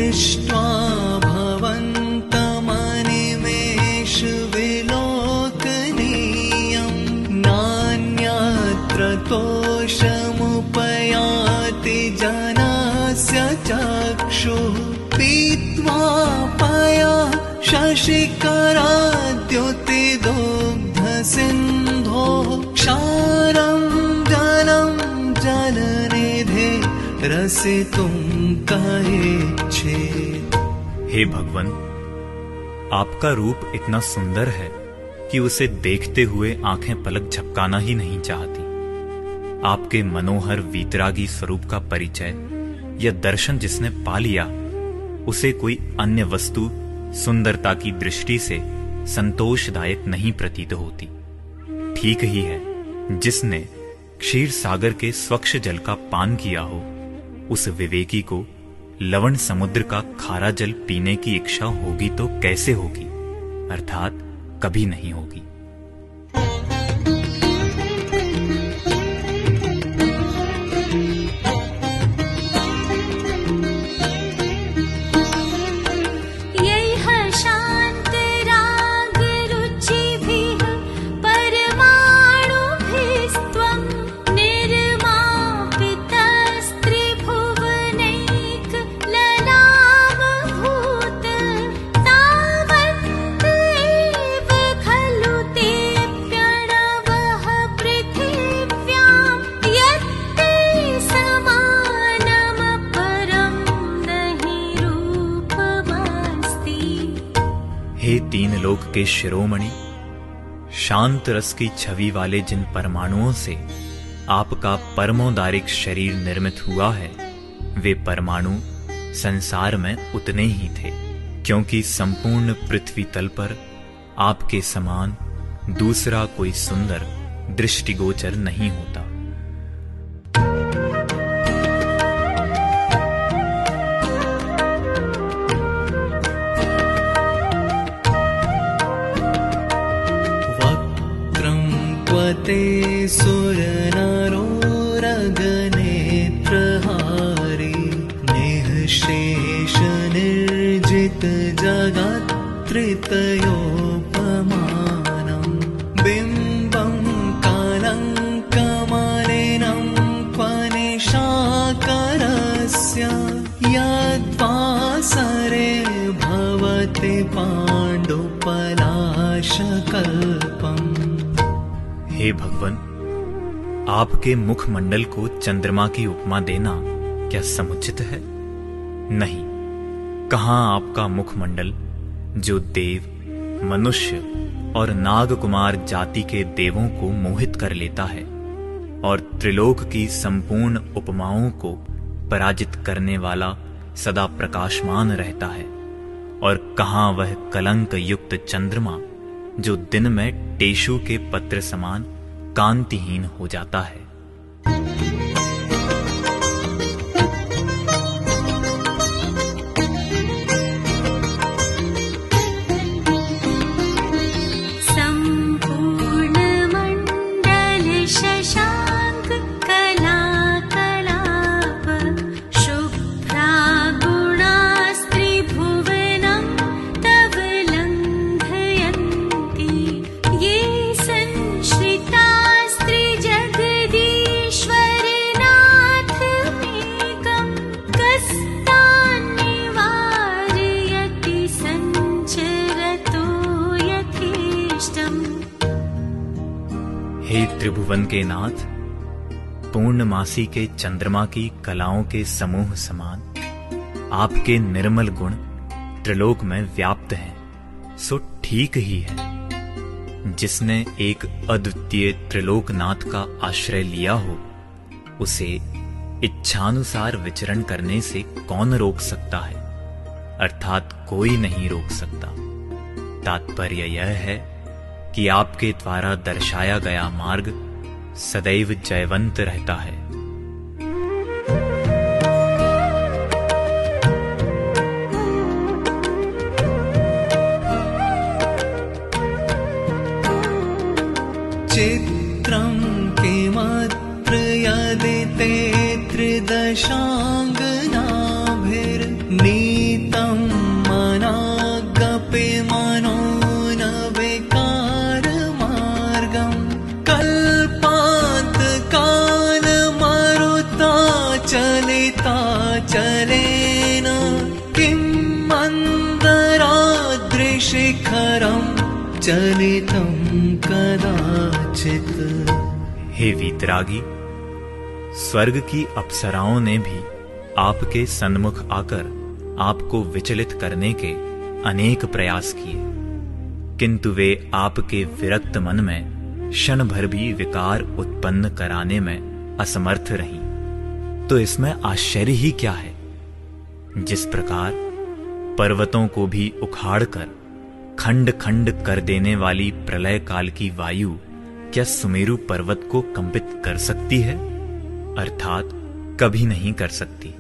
दृष्ट्वा भवन्तमनिमेषविलोकनीयं नान्यत्र तोषमुपयाति जनस्य चक्षुः पीत्वा पया शशिकराद्युतिदुग्धसिन्धोः क्षारं जलं जलनिधे रसितुं कहेच्छेत्। हे भगवन, आपका रूप इतना सुंदर है कि उसे देखते हुए आंखें पलक झपकाना ही नहीं चाहती। आपके मनोहर वीतरागी स्वरूप का परिचय या दर्शन जिसने पा लिया, उसे कोई अन्य वस्तु सुंदरता की दृष्टि से संतोषदायक नहीं प्रतीत होती। ठीक ही है, जिसने क्षीर सागर के स्वच्छ जल का पान किया हो, उस विवेकी को लवण समुद्र का खारा जल पीने की इच्छा होगी तो कैसे होगी, अर्थात कभी नहीं होगी। हे तीन लोक के शिरोमणि, शांत रस की छवि वाले जिन परमाणुओं से आपका परमोदारिक शरीर निर्मित हुआ है, वे परमाणु संसार में उतने ही थे, क्योंकि संपूर्ण पृथ्वी तल पर आपके समान दूसरा कोई सुंदर दृष्टिगोचर नहीं होता। ते सुरनरोरगनेत्रहारी निःशेष निर्जित जगत्त्रितयोपमानं बिम्बं कलङ्कमलिनं क्वनिशाकरस्य यद्वासरे भवति पाण्डुपलाशकल्पम्। हे भगवन, आपके मुखमंडल को चंद्रमा की उपमा देना क्या समुचित है? नहीं, कहां आपका मुखमंडल जो देव, मनुष्य और नागकुमार जाति के देवों को मोहित कर लेता है और त्रिलोक की संपूर्ण उपमाओं को पराजित करने वाला सदा प्रकाशमान रहता है, और कहां वह कलंक युक्त चंद्रमा जो दिन में टेशु के पत्र समान कांतिहीन हो जाता है। हे त्रिभुवन के नाथ, पूर्णमासी के चंद्रमा की कलाओं के समूह समान आपके निर्मल गुण त्रिलोक में व्याप्त हैं, सो ठीक ही है। जिसने एक अद्वितीय त्रिलोकनाथ का आश्रय लिया हो, उसे इच्छानुसार विचरण करने से कौन रोक सकता है, अर्थात कोई नहीं रोक सकता। तात्पर्य यह है कि आपके द्वारा दर्शाया गया मार्ग सदैव जयवंत रहता है। चित्रं किमत्र यदि ते त्रिदशाङ्गनाभिर्नीतैः चलितं कदाचित्। हे वीतरागी, स्वर्ग की अप्सराओं ने भी आपके सन्मुख आकर आपको विचलित करने के अनेक प्रयास किए, किंतु वे आपके विरक्त मन में क्षण भर भी विकार उत्पन्न कराने में असमर्थ रहीं। तो इसमें आश्चर्य ही क्या है? जिस प्रकार पर्वतों को भी उखाड़कर खंड खंड कर देने वाली प्रलय काल की वायु क्या सुमेरु पर्वत को कंपित कर सकती है? अर्थात कभी नहीं कर सकती।